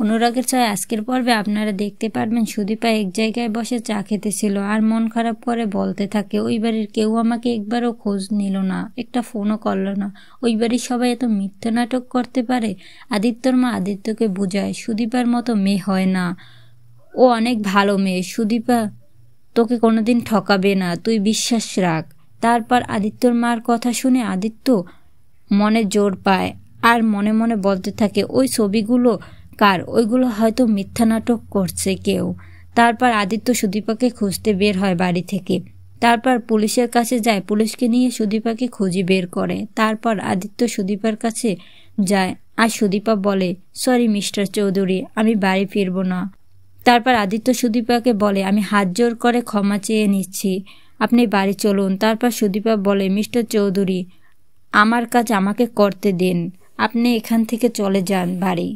অনুরাগের ছয় আজকের পর্বে আপনারা দেখতে পারবেন সুদীপা এক জায়গায় বসে চা খেতেছিল আর মন খারাপ করে বলতে থাকে, ওই বাড়ির কেউ আমাকে একবারও খোঁজ নিল না, একটা ফোনও করলো না। ওই বাড়ির সবাই এত মিথ্যা নাটক করতে পারে। আদিত্যর মা আদিত্যকে বুঝায়, সুদীপার মতো মেয়ে হয় না, ও অনেক ভালো মেয়ে। সুদীপা তোকে কোনোদিন ঠকাবে না, তুই বিশ্বাস রাখ। তারপর আদিত্যর মার কথা শুনে আদিত্য মনে জোর পায় আর মনে মনে বলতে থাকে, ওই ছবিগুলো কার? ওইগুলো হয়তো মিথ্যা নাটক করছে কেউ। তারপর আদিত্য সুদীপাকে খুঁজতে বের হয় বাড়ি থেকে। তারপর পুলিশের কাছে যায়, পুলিশকে নিয়ে সুদীপাকে খুঁজে বের করে। তারপর আদিত্য সুদীপার কাছে যায় আর সুদীপা বলে, সরি মিস্টার চৌধুরী, আমি বাড়ি ফিরবো না। তারপর আদিত্য সুদীপাকে বলে, আমি হাত জোর করে ক্ষমা চেয়ে নিচ্ছি, আপনি বাড়ি চলুন। তারপর সুদীপা বলে, মিস্টার চৌধুরী, আমার কাজ আমাকে করতে দিন, আপনি এখান থেকে চলে যান বাড়ি।